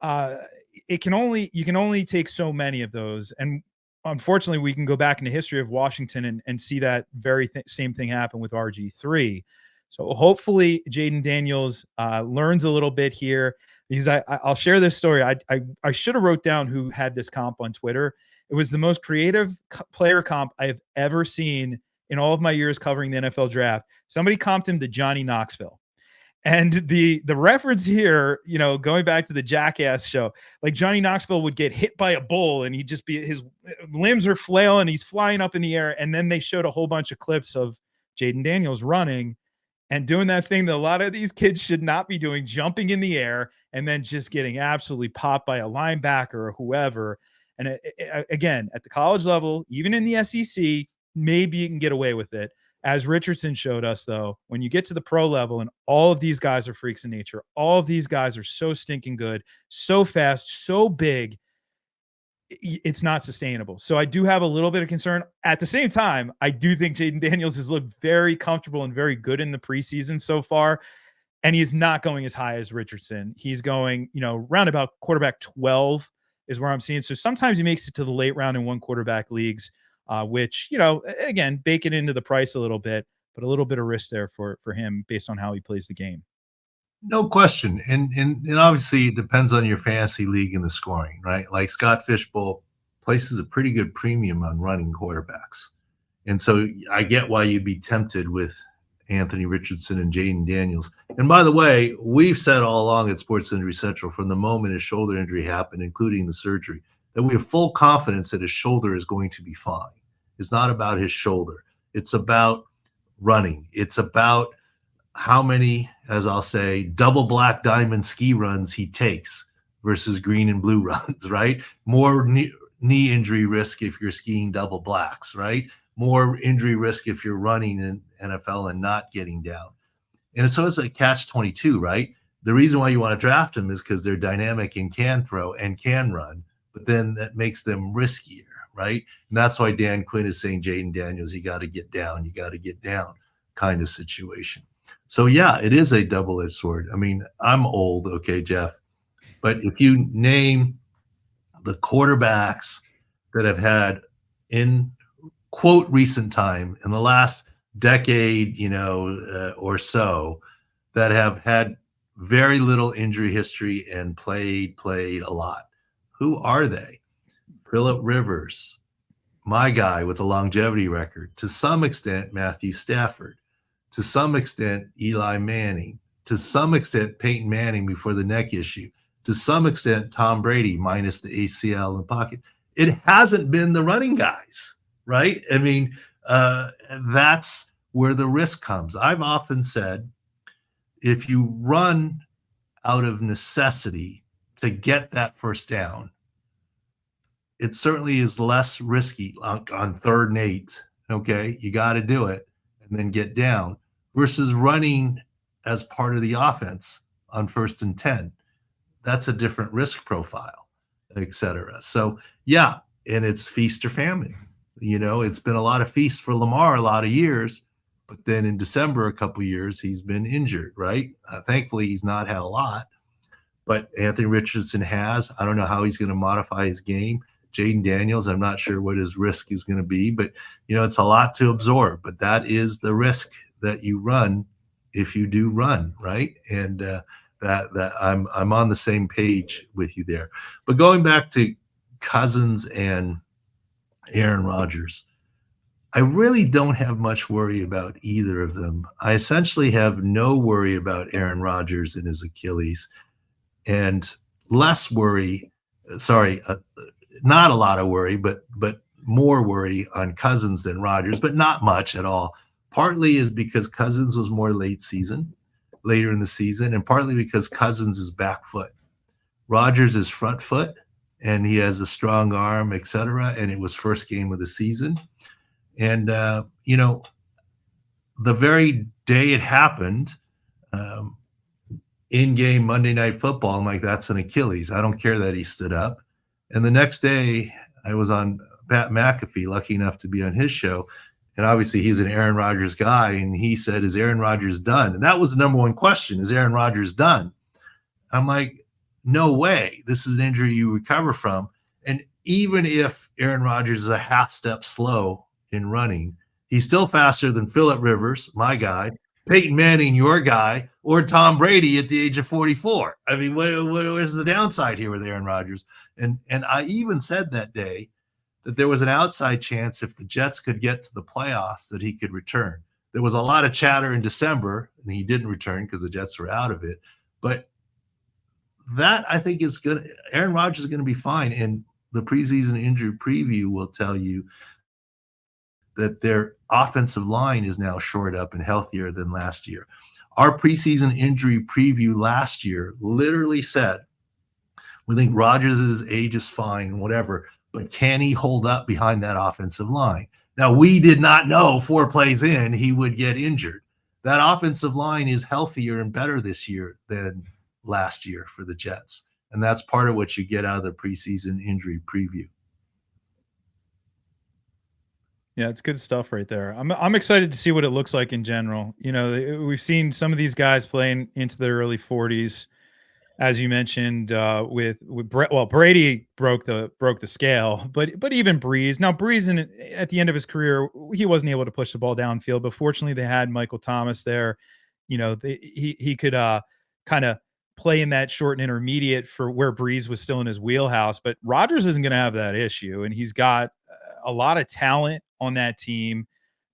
You can only take so many of those. And unfortunately, we can go back in the history of Washington and see that very same thing happen with RG3. So hopefully Jayden Daniels learns a little bit here, because I'll share this story. I should have wrote down who had this comp on Twitter. It was the most creative player comp I have ever seen in all of my years covering the NFL draft. Somebody comped him to Johnny Knoxville. And the reference here, going back to the Jackass show, like Johnny Knoxville would get hit by a bull and he'd just be, his limbs are flailing, he's flying up in the air. And then they showed a whole bunch of clips of Jayden Daniels running and doing that thing that a lot of these kids should not be doing, jumping in the air and then just getting absolutely popped by a linebacker or whoever. And again, at the college level, even in the SEC, maybe you can get away with it. As Richardson showed us, though, when you get to the pro level, and all of these guys are freaks in nature, all of these guys are so stinking good, so fast, so big, it's not sustainable. So I do have a little bit of concern. At the same time, I do think Jayden Daniels has looked very comfortable and very good in the preseason so far. And he's not going as high as Richardson. He's going, round about quarterback 12 is where I'm seeing. So sometimes he makes it to the late round in one quarterback leagues, which, again, bake it into the price a little bit, but a little bit of risk there for him based on how he plays the game. No question. And obviously it depends on your fantasy league and the scoring, right? Like Scott Fishbowl places a pretty good premium on running quarterbacks. And so I get why you'd be tempted with Anthony Richardson and Jayden Daniels. And by the way, we've said all along at Sports Injury Central from the moment his shoulder injury happened, including the surgery, that we have full confidence that his shoulder is going to be fine. It's not about his shoulder. It's about running. It's about how many, as I'll say, double black diamond ski runs he takes versus green and blue runs, right? More knee injury risk if you're skiing double blacks, right? More injury risk if you're running in NFL and not getting down. And so it's a catch-22, right? The reason why you want to draft them is because they're dynamic and can throw and can run, but then that makes them riskier, right? And that's why Dan Quinn is saying, Jayden Daniels, you got to get down kind of situation. So yeah, it is a double-edged sword. I mean, I'm old, okay, Jeff, but if you name the quarterbacks that have had in quote recent time in the last decade, or so, that have had very little injury history and played a lot, who are they? Phillip Rivers, my guy with a longevity record, to some extent Matthew Stafford, to some extent Eli Manning, to some extent Peyton Manning before the neck issue, to some extent Tom Brady minus the ACL in the pocket. It hasn't been the running guys, right? I mean, that's where the risk comes. I've often said, if you run out of necessity to get that first down, it certainly is less risky on 3rd and 8. Okay, you got to do it and then get down, versus running as part of the offense on 1st and 10. That's a different risk profile, etc. So yeah, and it's feast or famine. It's been a lot of feast for Lamar a lot of years, but then in December, a couple of years, he's been injured, right? Thankfully, he's not had a lot, but Anthony Richardson has. I don't know how he's going to modify his game. Jayden Daniels, I'm not sure what his risk is going to be, but it's a lot to absorb. But that is the risk that you run if you do run, right? And that I'm on the same page with you there. But going back to Cousins and Aaron Rodgers, I really don't have much worry about either of them. I essentially have no worry about Aaron Rodgers and his Achilles, and less worry, not a lot of worry, but more worry on Cousins than Rodgers, but not much at all. Partly is because Cousins was more later in the season, and partly because Cousins is back foot. Rodgers is front foot, and he has a strong arm, etc. And it was first game of the season. And, the very day it happened, in-game Monday Night Football, I'm like, that's an Achilles. I don't care that he stood up. And the next day, I was on Pat McAfee, lucky enough to be on his show. And obviously, he's an Aaron Rodgers guy. And he said, is Aaron Rodgers done? And that was the number one question. Is Aaron Rodgers done? I'm like, no way. This is an injury you recover from. And even if Aaron Rodgers is a half step slow in running, he's still faster than Phillip Rivers, my guy, Peyton Manning, your guy, or Tom Brady at the age of 44. I mean, where's the downside here with Aaron Rodgers? And I even said that day that there was an outside chance if the Jets could get to the playoffs that he could return. There was a lot of chatter in December, and he didn't return because the Jets were out of it. But that, I think, is good. Aaron Rodgers is going to be fine. And the preseason injury preview will tell you that their offensive line is now shored up and healthier than last year. Our preseason injury preview last year literally said, we think Rodgers' age is fine, whatever, but can he hold up behind that offensive line? Now, we did not know 4 plays in he would get injured. That offensive line is healthier and better this year than last year for the Jets. And that's part of what you get out of the preseason injury preview. Yeah, it's good stuff right there. I'm excited to see what it looks like in general. You know, we've seen some of these guys playing into their early 40s, as you mentioned. Brady broke the scale, but even Breeze. Now Breeze, at the end of his career, he wasn't able to push the ball downfield. But fortunately, they had Michael Thomas there. You know, he could kind of play in that short and intermediate for where Breeze was still in his wheelhouse. But Rodgers isn't going to have that issue, and he's got a lot of talent on that team.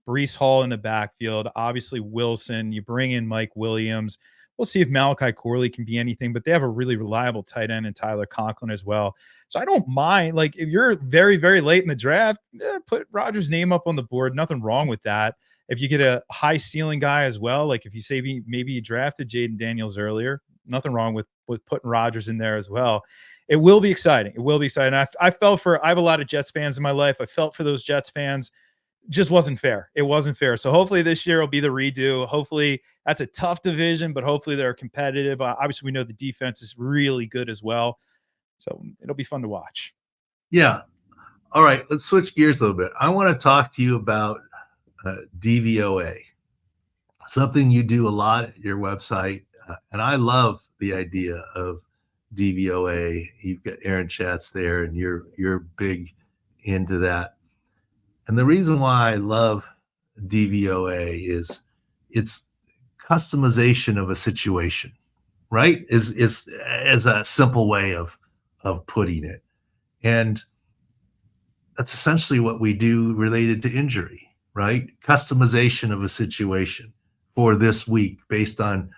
Breece Hall in the backfield, obviously Wilson. You bring in Mike Williams. We'll see if Malachi Corley can be anything, but they have a really reliable tight end in Tyler Conklin as well. So I don't mind. Like, if you're very, very late in the draft, put Rodgers' name up on the board. Nothing wrong with that. If you get a high ceiling guy as well, like if you say maybe you drafted Jaylen Daniels earlier, nothing wrong with putting Rodgers in there as well. It will be exciting. It will be exciting. I have a lot of Jets fans in my life. I felt for those Jets fans. Just wasn't fair. It wasn't fair. So hopefully this year will be the redo. Hopefully that's a tough division, but hopefully they're competitive. Obviously we know the defense is really good as well. So it'll be fun to watch. Yeah. All right. Let's switch gears a little bit. I want to talk to you about DVOA, something you do a lot at your website. And I love the idea of DVOA. You've got Aaron Schatz there, and you're big into that. And the reason why I love DVOA is it's customization of a situation, right? Is a simple way of putting it. And that's essentially what we do related to injury, right? Customization of a situation for this week based on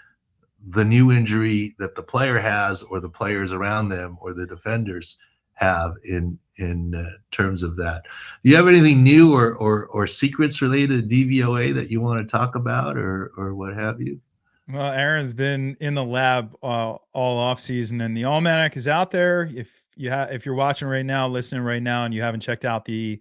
the new injury that the player has, or the players around them, or the defenders have in terms of that. Do you have anything new or secrets related to DVOA that you want to talk about, or what have you? Well, Aaron's been in the lab all off season, and the almanac is out there. If you're watching right now, listening right now, and you haven't checked out the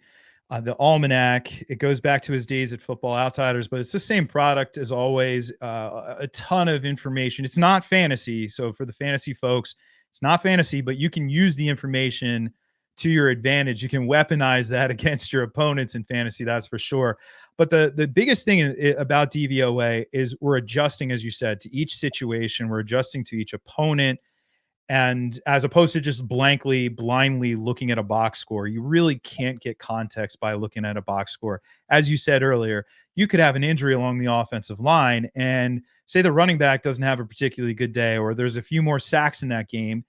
almanac, it goes back to his days at Football Outsiders, but it's the same product as always. A ton of information. It's not fantasy, so for the fantasy folks, it's not fantasy, but you can use the information to your advantage. You can weaponize that against your opponents in fantasy, that's for sure. But the biggest thing about DVOA is we're adjusting, as you said, to each situation. We're adjusting to each opponent. And as opposed to just blindly looking at a box score, you really can't get context by looking at a box score. As you said earlier, you could have an injury along the offensive line, and say the running back doesn't have a particularly good day, or there's a few more sacks in that game.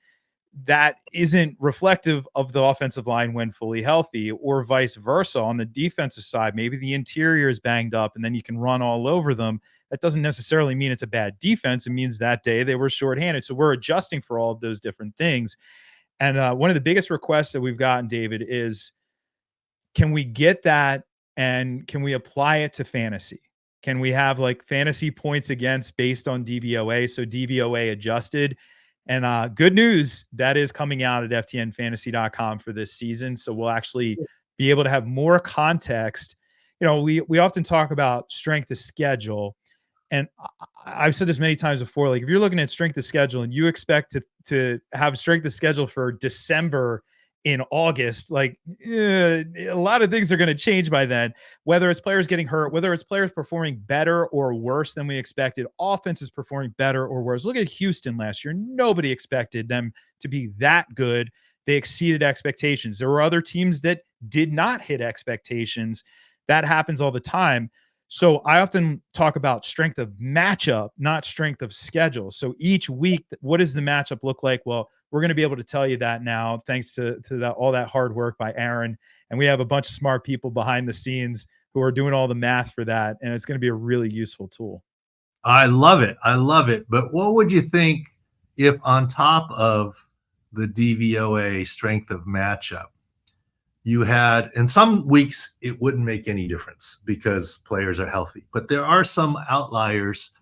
That isn't reflective of the offensive line when fully healthy, or vice versa. On the defensive side, maybe the interior is banged up and then you can run all over them. That doesn't necessarily mean it's a bad defense. It means that day they were shorthanded. So we're adjusting for all of those different things. And one of the biggest requests that we've gotten, David, is can we get that and can we apply it to fantasy? Can we have like fantasy points against based on DVOA? So DVOA adjusted. And good news, that is coming out at ftnfantasy.com for this season. So we'll actually be able to have more context. You know, we often talk about strength of schedule. And I've said this many times before, like if you're looking at strength of schedule and you expect to have strength of schedule for December in August, like a lot of things are going to change by then, whether it's players getting hurt, whether it's players performing better or worse than we expected, offenses performing better or worse. Look at Houston last year. Nobody expected them to be that good. They exceeded expectations. There were other teams that did not hit expectations. That happens all the time. So I often talk about strength of matchup, not strength of schedule. So each week, what does the matchup look like? Well, we're going to be able to tell you that now, thanks to all that hard work by Aaron. And we have a bunch of smart people behind the scenes who are doing all the math for that. And it's going to be a really useful tool. I love it. I love it. But what would you think if on top of the DVOA strength of matchup, you had, in some weeks, it wouldn't make any difference because players are healthy. But there are some outliers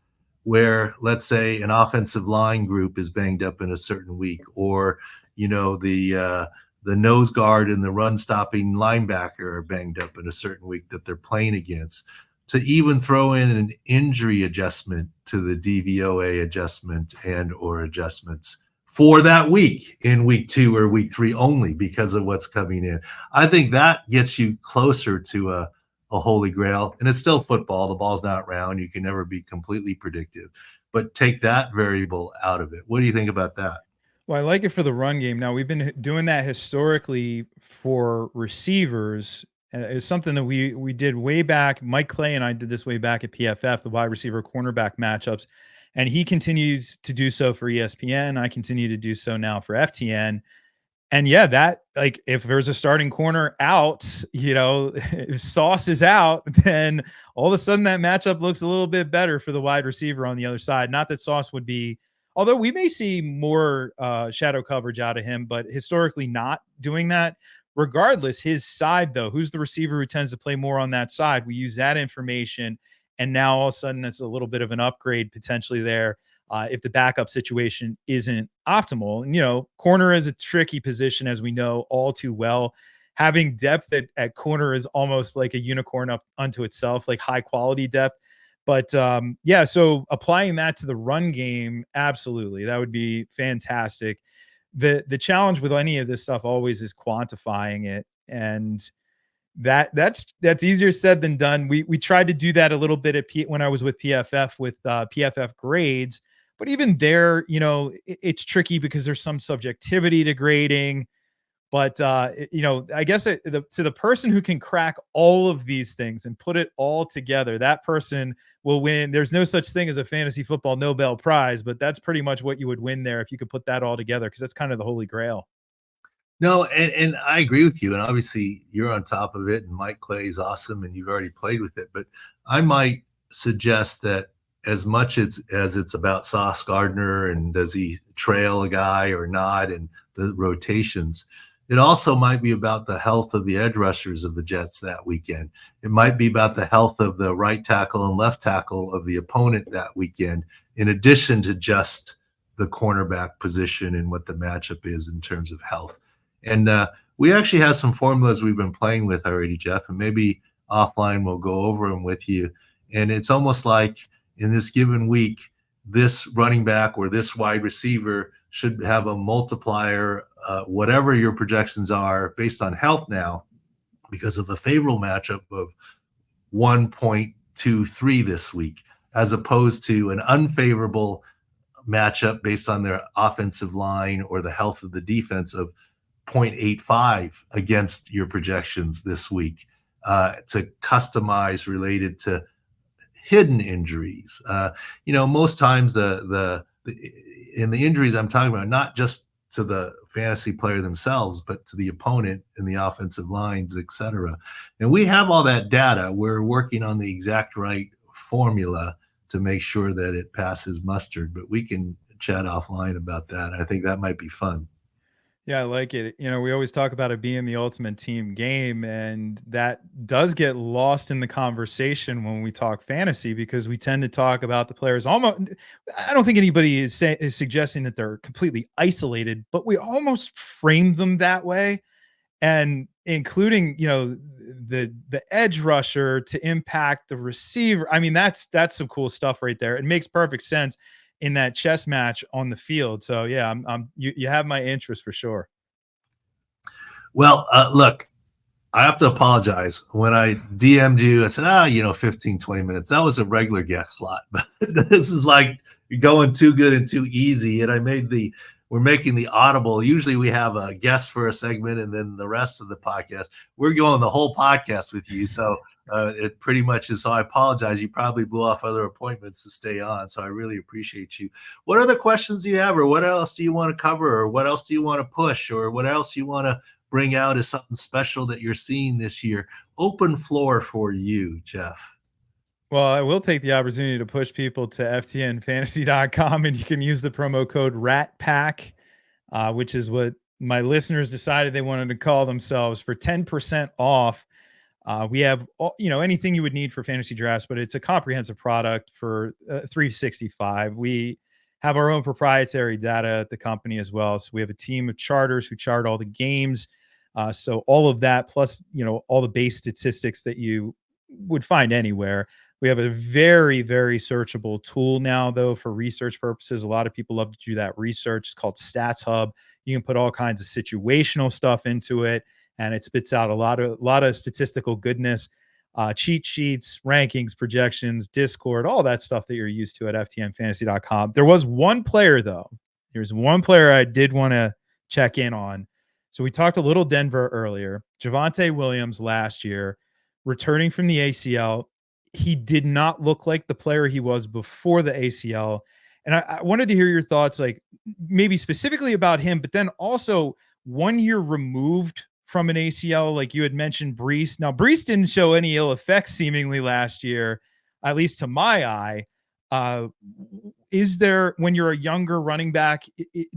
where, let's say, an offensive line group is banged up in a certain week, or, you know, the nose guard and the run-stopping linebacker are banged up in a certain week that they're playing against. To even throw in an injury adjustment to the DVOA adjustment and or adjustments for that week in week 2 or week 3 only because of what's coming in. I think that gets you closer to a a holy grail, and it's still football. The ball's not round. You can never be completely predictive, but take that variable out of it. What do you think about that? Well, I like it for the run game. Now, we've been doing that historically for receivers. It's something that we did way back. Mike Clay and I did this way back at PFF, the wide receiver cornerback matchups, and he continues to do so for ESPN. I continue to do so now for FTN. And yeah, that, like, if there's a starting corner out, if Sauce is out, then all of a sudden that matchup looks a little bit better for the wide receiver on the other side. Not that Sauce would be, although we may see more shadow coverage out of him, but historically not doing that. Regardless, his side, though, who's the receiver who tends to play more on that side? We use that information, and now all of a sudden it's a little bit of an upgrade potentially there. If the backup situation isn't optimal. And, corner is a tricky position, as we know all too well. Having depth at corner is almost like a unicorn up unto itself, like high quality depth. But so applying that to the run game, absolutely, that would be fantastic. The challenge with any of this stuff always is quantifying it, and that's easier said than done. We tried to do that a little bit when I was with PFF with PFF grades. But even there, it's tricky because there's some subjectivity to grading. But, I guess to the person who can crack all of these things and put it all together, that person will win. There's no such thing as a fantasy football Nobel Prize, but that's pretty much what you would win there if you could put that all together, because that's kind of the holy grail. No, and I agree with you. And obviously you're on top of it, and Mike Clay is awesome, and you've already played with it. But I might suggest that as much as it's about Sauce Gardner and does he trail a guy or not, and the rotations, it also might be about the health of the edge rushers of the Jets that weekend. It might be about the health of the right tackle and left tackle of the opponent that weekend, in addition to just the cornerback position and what the matchup is in terms of health. And we actually have some formulas we've been playing with already, Jeff, and maybe offline we'll go over them with you. And it's almost like in this given week, this running back or this wide receiver should have a multiplier, whatever your projections are based on health now, because of a favorable matchup of 1.23 this week, as opposed to an unfavorable matchup based on their offensive line or the health of the defense of 0.85 against your projections this week, to customize related to hidden injuries. Most times the injuries I'm talking about, not just to the fantasy player themselves, but to the opponent and the offensive lines, etc. And we have all that data. We're working on the exact right formula to make sure that it passes mustard, but we can chat offline about that. I think that might be fun. Yeah, I like it. We always talk about it being the ultimate team game, and that does get lost in the conversation when we talk fantasy, because we tend to talk about the players almost. I don't think anybody is suggesting that they're completely isolated, but we almost frame them that way, and including the edge rusher to impact the receiver. I mean, that's some cool stuff right there. It makes perfect sense in that chess match on the field. So yeah, you have my interest for sure. Well, look, I have to apologize. When I DM'd you, I said, 15, 20 minutes. That was a regular guest slot. But this is like you're going too good and too easy. And we're making the audible. Usually we have a guest for a segment and then the rest of the podcast. We're going the whole podcast with you. So it pretty much is. So I apologize. You probably blew off other appointments to stay on. So I really appreciate you. What other questions do you have, or what else do you want to cover, or what else do you want to push, or what else you want to bring out as something special that you're seeing this year? Open floor for you, Jeff. Well, I will take the opportunity to push people to ftnfantasy.com, and you can use the promo code RATPACK, which is what my listeners decided they wanted to call themselves, for 10% off. We have, anything you would need for fantasy drafts, but it's a comprehensive product for 365. We have our own proprietary data at the company as well. So we have a team of charters who chart all the games. So all of that, plus, all the base statistics that you would find anywhere. We have a very, very searchable tool now, though, for research purposes. A lot of people love to do that research. It's called Stats Hub. You can put all kinds of situational stuff into it, and it spits out a lot of statistical goodness. cheat sheets, rankings, projections, Discord, all that stuff that you're used to at ftnfantasy.com. There was one player, though. There's one player I did want to check in on. So we talked a little Denver earlier. Javonte Williams last year, returning from the ACL. He did not look like the player he was before the ACL. And I wanted to hear your thoughts, like maybe specifically about him, but then also 1 year removed from an ACL, like you had mentioned Breece. Now, Breece didn't show any ill effects seemingly last year, at least to my eye. Is there, when you're a younger running back,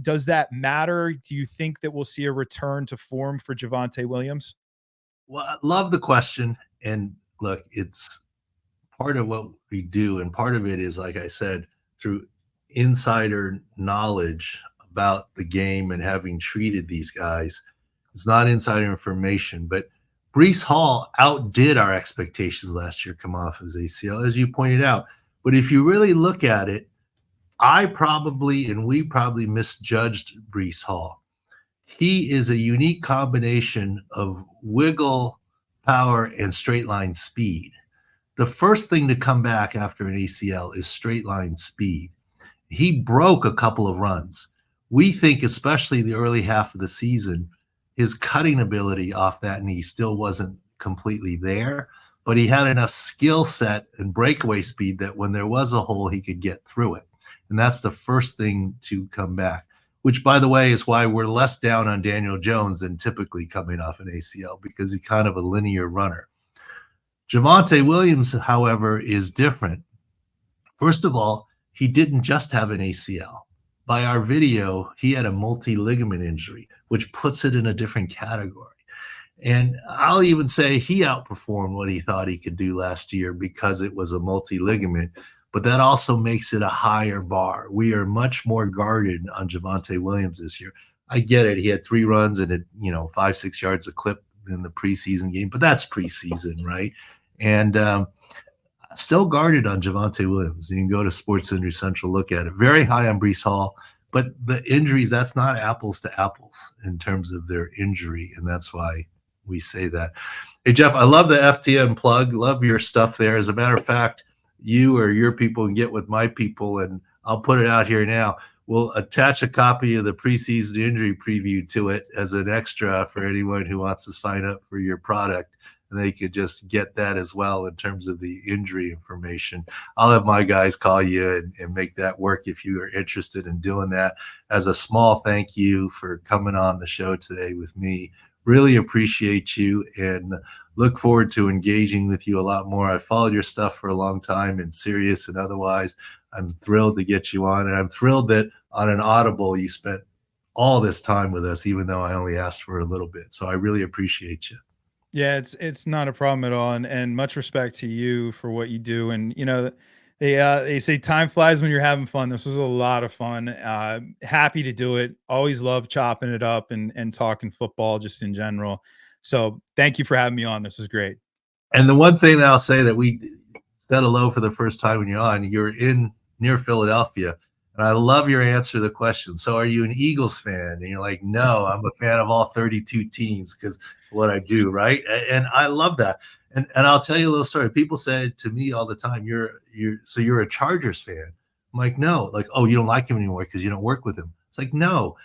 does that matter? Do you think that we'll see a return to form for Javonte Williams? Well, I love the question. And look, it's part of what we do. And part of it is, like I said, through insider knowledge about the game and having treated these guys. It's not insider information, but Breece Hall outdid our expectations last year come off his ACL, as you pointed out. But if you really look at it, we probably misjudged Breece Hall. He is a unique combination of wiggle, power, and straight line speed. The first thing to come back after an ACL is straight line speed. He broke a couple of runs. We think, especially the early half of the season, his cutting ability off that knee still wasn't completely there, but he had enough skill set and breakaway speed that when there was a hole, he could get through it. And that's the first thing to come back, which, by the way, is why we're less down on Daniel Jones than typically coming off an ACL, because he's kind of a linear runner. Javonte Williams, however, is different. First of all, he didn't just have an ACL. By our video, he had a multi-ligament injury, which puts it in a different category. And I'll even say he outperformed what he thought he could do last year because it was a multi-ligament, but that also makes it a higher bar. We are much more guarded on Javonte Williams this year. I get it. He had 3 runs and 5-6 yards a clip in the preseason game, but that's preseason, right? And still guarded on Javonte Williams. You can go to Sports Injury Central, look at it. Very high on Breece Hall, but the injuries, that's not apples to apples in terms of their injury, and that's why we say that. Hey, Jeff, I love the FTN plug. Love your stuff there. As a matter of fact, you or your people can get with my people, and I'll put it out here now. We'll attach a copy of the preseason injury preview to it as an extra for anyone who wants to sign up for your product. And they could just get that as well in terms of the injury information. I'll have my guys call you and make that work if you are interested in doing that. As a small thank you for coming on the show today with me. Really appreciate you and look forward to engaging with you a lot more. I followed your stuff for a long time in Sirius and otherwise. I'm thrilled to get you on, and I'm thrilled that on an Audible you spent all this time with us, even though I only asked for a little bit. So I really appreciate you. Yeah, it's not a problem at all, and much respect to you for what you do. And they say time flies when you're having fun. This was a lot of fun. Happy to do it. Always love chopping it up and talking football just in general. So thank you for having me on. This was great. And the one thing that I'll say that we said hello for the first time when you're on, you're in near Philadelphia. And I love your answer to the question. So are you an Eagles fan? And you're like, no, I'm a fan of all 32 teams because what I do, right? And I love that. And I'll tell you a little story. People say to me all the time, you're a Chargers fan. I'm like, no. Like, oh, you don't like him anymore because you don't work with him. It's like, no.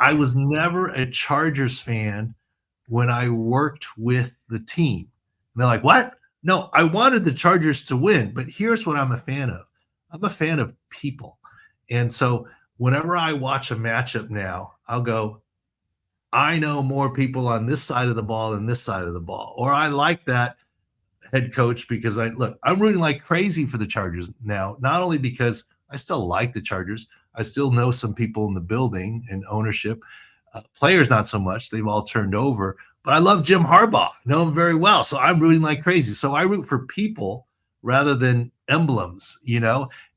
I was never a Chargers fan when I worked with the team. And they're like, what? No, I wanted the Chargers to win. But here's what I'm a fan of. I'm a fan of people. And so whenever I watch a matchup now, I'll go, I know more people on this side of the ball than this side of the ball. Or I like that head coach because I'm rooting like crazy for the Chargers now, not only because I still like the Chargers. I still know some people in the building and ownership. Players, not so much. They've all turned over. But I love Jim Harbaugh. I know him very well. So I'm rooting like crazy. So I root for people rather than emblems,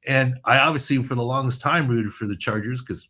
And I obviously, for the longest time, rooted for the Chargers because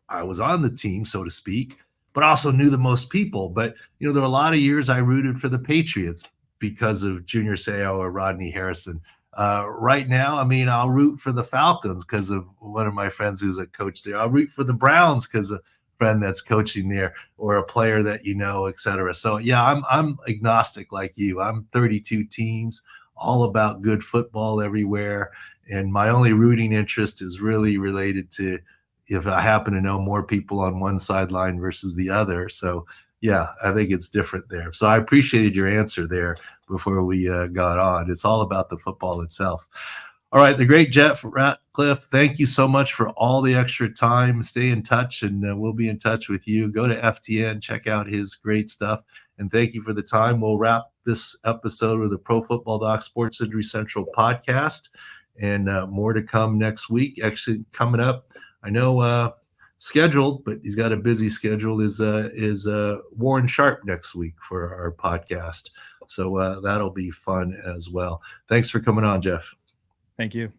I was on the team, so to speak, but also knew the most people. But, there were a lot of years I rooted for the Patriots because of Junior Seau or Rodney Harrison. Right now, I'll root for the Falcons because of one of my friends who's a coach there. I'll root for the Browns because of friend that's coaching there or a player that you know, et cetera. So yeah, I'm agnostic like you. I'm 32 teams, all about good football everywhere. And my only rooting interest is really related to if I happen to know more people on one sideline versus the other. So yeah, I think it's different there. So I appreciated your answer there before we got on. It's all about the football itself. All right, the great Jeff Ratcliffe, thank you so much for all the extra time. Stay in touch, and we'll be in touch with you. Go to FTN, check out his great stuff, and thank you for the time. We'll wrap this episode with the Pro Football Doc Sports Injury Central podcast, and more to come next week. Actually, coming up, I know scheduled, but he's got a busy schedule, is Warren Sharp next week for our podcast. So that'll be fun as well. Thanks for coming on, Jeff. Thank you.